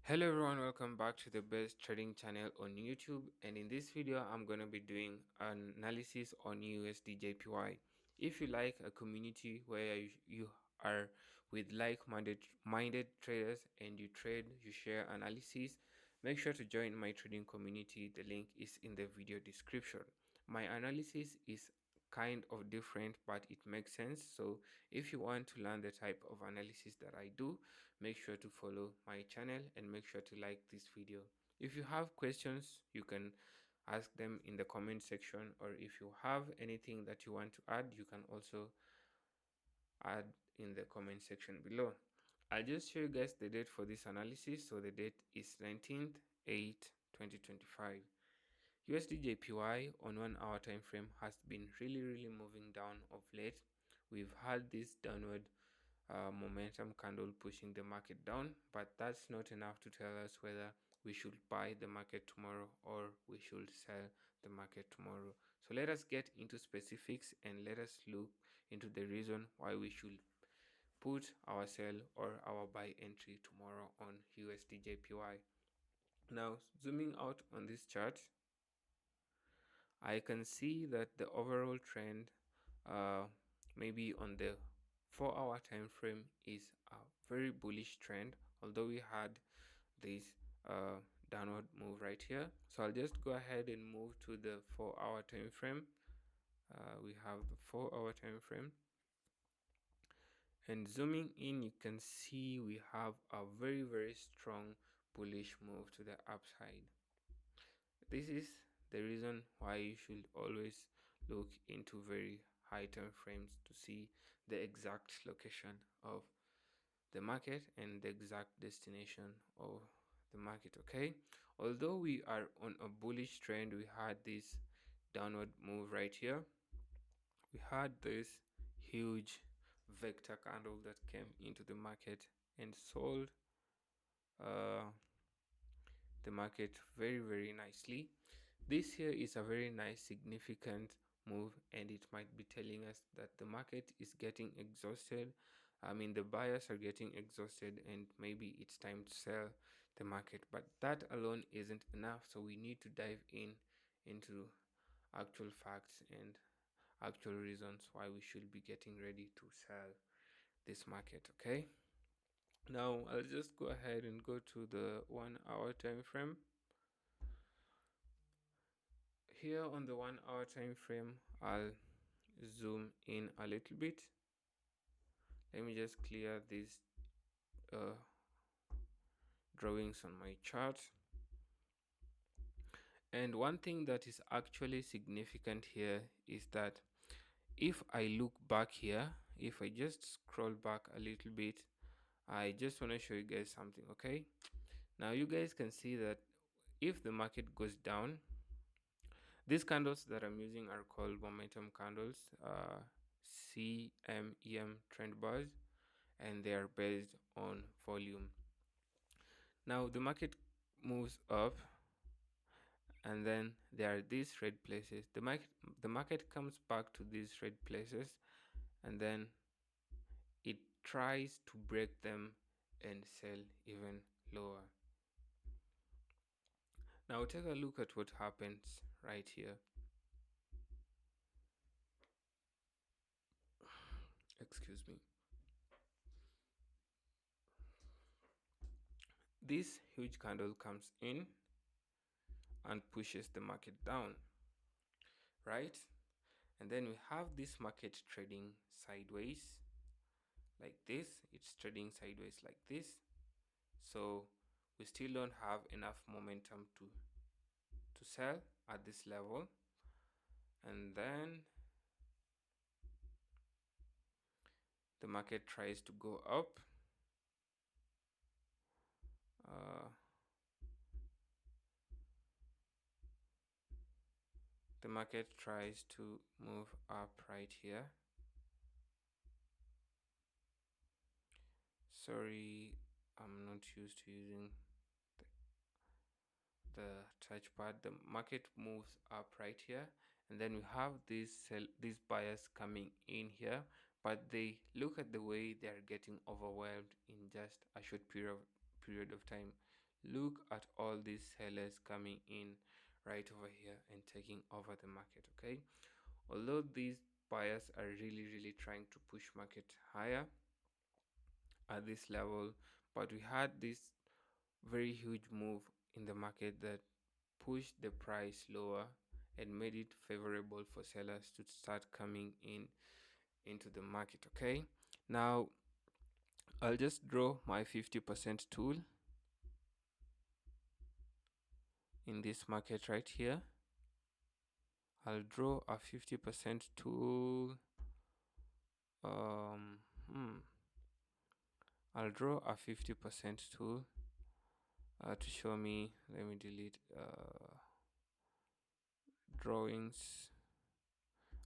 Hello everyone, welcome back to the best trading channel on YouTube, and in this video I'm going to be doing an analysis on USDJPY. If you like a community where you are with like-minded traders and you trade, you share analysis, make sure to join my trading community. The link is in the video description. My analysis is kind of different, but it makes sense. So if you want to learn the type of analysis that I do, make sure to follow my channel and make sure to like this video. If you have questions, you can ask them in the comment section, or if you have anything that you want to add, you can also add in the comment section below. I'll just show you guys the date for this analysis. So the date is 19th 8 2025. USDJPY on 1 hour time frame has been really moving down of late. We've had this downward momentum candle pushing the market down, but that's not enough to tell us whether we should buy the market tomorrow or we should sell the market tomorrow. So let us get into specifics and let us look into the reason why we should put our sell or our buy entry tomorrow on USDJPY. Now, zooming out on this chart, I can see that the overall trend, maybe on the 4-hour time frame, is a very bullish trend, although we had this downward move right here. So I'll just go ahead and move to the 4-hour time frame. We have the 4-hour time frame, and zooming in, you can see we have a very strong bullish move to the upside. This is the reason why you should always look into very high time frames to see the exact location of the market and the exact destination of the market. Okay, although we are on a bullish trend, we had this downward move right here. We had this huge vector candle that came into the market and sold the market very nicely. This here is a very nice significant move, and it might be telling us that the market is getting exhausted. I mean, the buyers are getting exhausted and maybe it's time to sell the market, but that alone isn't enough. So we need to dive into actual facts and actual reasons why we should be getting ready to sell this market. Okay, now I'll just go ahead and go to the 1-hour time frame. Here on the 1-hour time frame, I'll zoom in a little bit. Let me just clear these drawings on my chart. And one thing that is actually significant here is that if I look back here, if I just scroll back a little bit, I just want to show you guys something. Okay, now you guys can see that if the market goes down, these candles that I'm using are called momentum candles, CMEM trend bars, and they are based on volume. Now the market moves up, and then there are these red places. The market comes back to these red places, and then it tries to break them and sell even lower. Now take a look at what happens right here. Excuse me. This huge candle comes in and pushes the market down, right? And then we have this market trading sideways like this. It's trading sideways like this. So we still don't have enough momentum to sell at this level. And then the market tries to go up. The market tries to move up right here. Sorry, I'm not used to using the touchpad. The market moves up right here, and then we have these buyers coming in here, but they look at the way they are getting overwhelmed in just a short period of time. Look at all these sellers coming in right over here and taking over the market. Okay, although these buyers are really trying to push market higher at this level, but we had this very huge move in the market that pushed the price lower and made it favorable for sellers to start coming in into the market. Okay, now I'll just draw my 50% tool in this market right here. I'll draw a 50% tool. um hmm, I'll draw a 50% tool to show me. Let me delete drawings.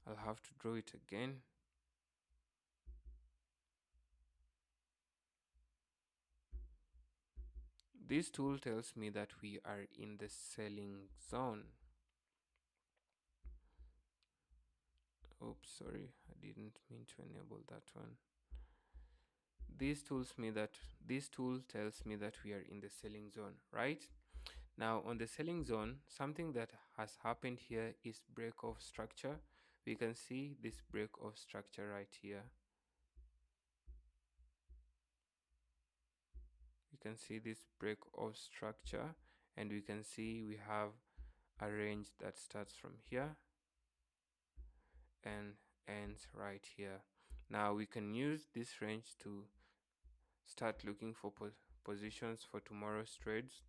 I'll have to draw it again. This tool tells me that we are in the selling zone. Oops, sorry, I didn't mean to enable that one. This tool tells me that we are in the selling zone, right? Now on the selling zone, something that has happened here is break of structure. We can see this break of structure right here. We can see this break of structure, and we can see we have a range that starts from here and ends right here. Now we can use this range to start looking for positions for tomorrow's trades.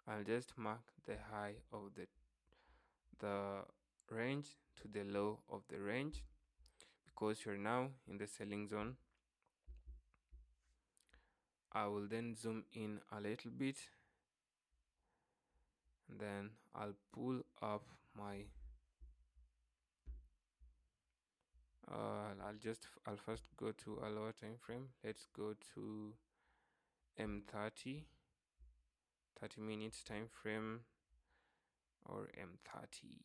I'll just mark the high of the range to the low of the range because you're now in the selling zone. I will then zoom in a little bit, and then I'll pull up my I'll first go to a lower time frame. Let's go to M30, 30 minutes time frame, or M30.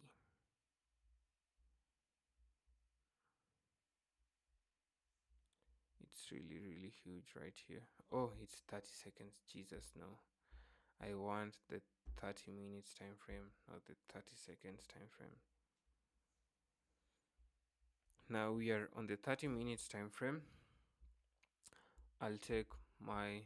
It's really huge right here. Oh, it's 30 seconds. Jesus, no. I want the 30 minutes time frame, not the 30 seconds time frame. Now we are on the 30 minutes time frame. I'll take my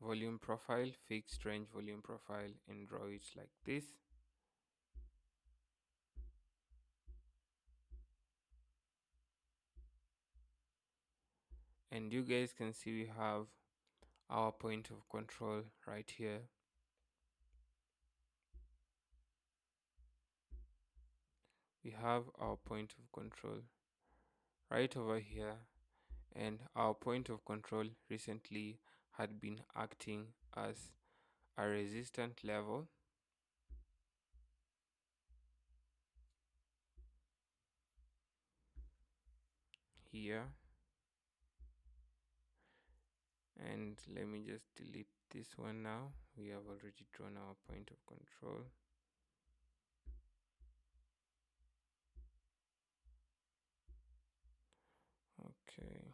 volume profile, fixed range volume profile, and draw it like this. And you guys can see we have our point of control right here. We have our point of control right over here, and our point of control recently had been acting as a resistant level here. And let me just delete this one now. We have already drawn our point of control. Okay.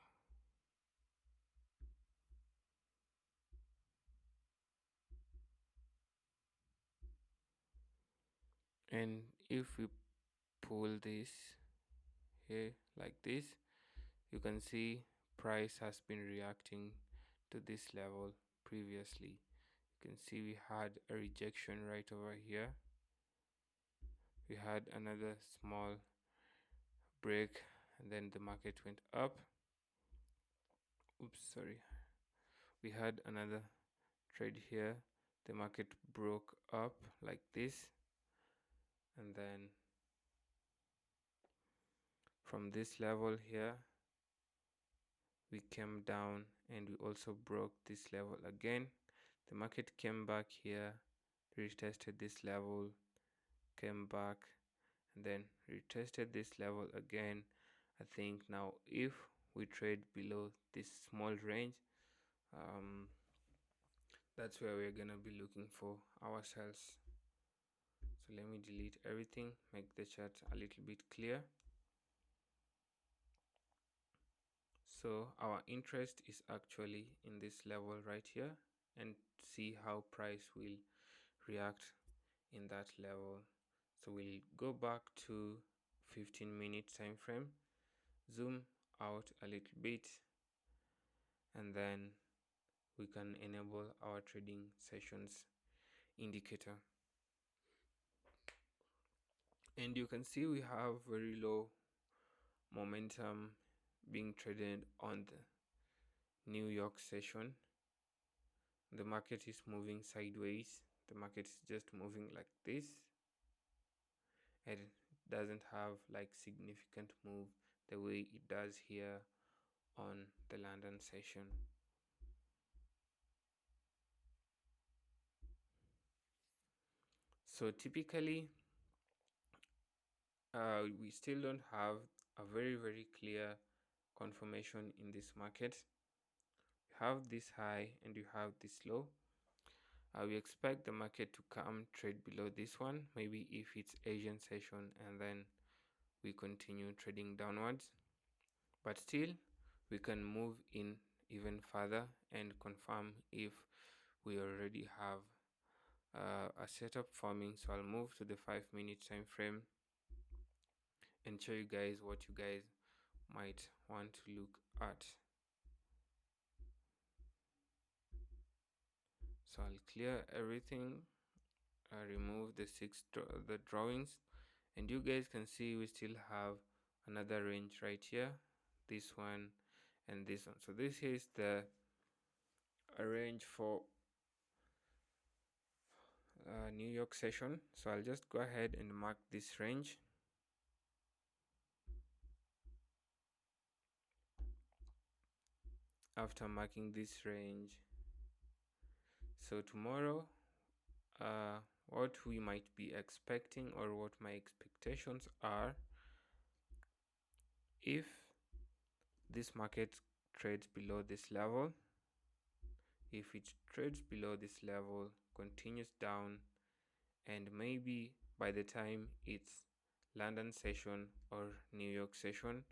And if we pull this here like this, you can see price has been reacting to this level previously. You can see we had a rejection right over here. We had another small break, and then the market went up. Oops, sorry. We had another trade here. The market broke up like this, and then from this level here we came down, and we also broke this level again. The market came back here, retested this level, came back, and then retested this level again. I think now if we trade below this small range, that's where we're gonna be looking for ourselves. So let me delete everything, make the chart a little bit clear. So our interest is actually in this level right here, and see how price will react in that level. So we'll go back to 15-minute time frame, zoom out a little bit, and then we can enable our trading sessions indicator. And you can see we have very low momentum being traded on the New York session. The market is moving sideways. The market is just moving like this. It doesn't have like significant move the way it does here on the London session. So typically we still don't have a very clear confirmation in this market. You have this high and you have this low. We expect the market to come trade below this one, maybe if it's Asian session, and then we continue trading downwards. But still, we can move in even further and confirm if we already have a setup forming. So I'll move to the 5-minute time frame and show you guys what you guys might want to look at. So I'll clear everything, remove the drawings, and you guys can see we still have another range right here, this one and this one. So this is the range for New York session. So I'll just go ahead and mark this range. After marking this range, so tomorrow what we might be expecting, or what my expectations are, if this market trades below this level, if it trades below this level, continues down, and maybe by the time it's London session or New York session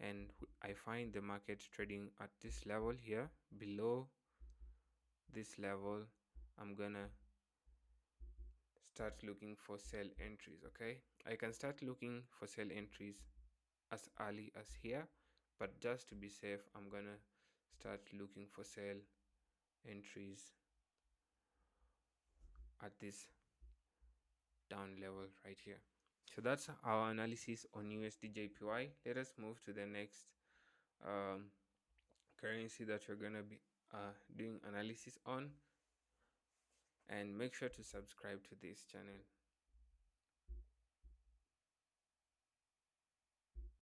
and I find the market trading at this level here, below this level, I'm gonna start looking for sell entries. Okay, I can start looking for sell entries as early as here, but just to be safe, I'm gonna start looking for sell entries at this down level right here. So that's our analysis on USDJPY. Let us move to the next currency that we're gonna be doing analysis on, and make sure to subscribe to this channel.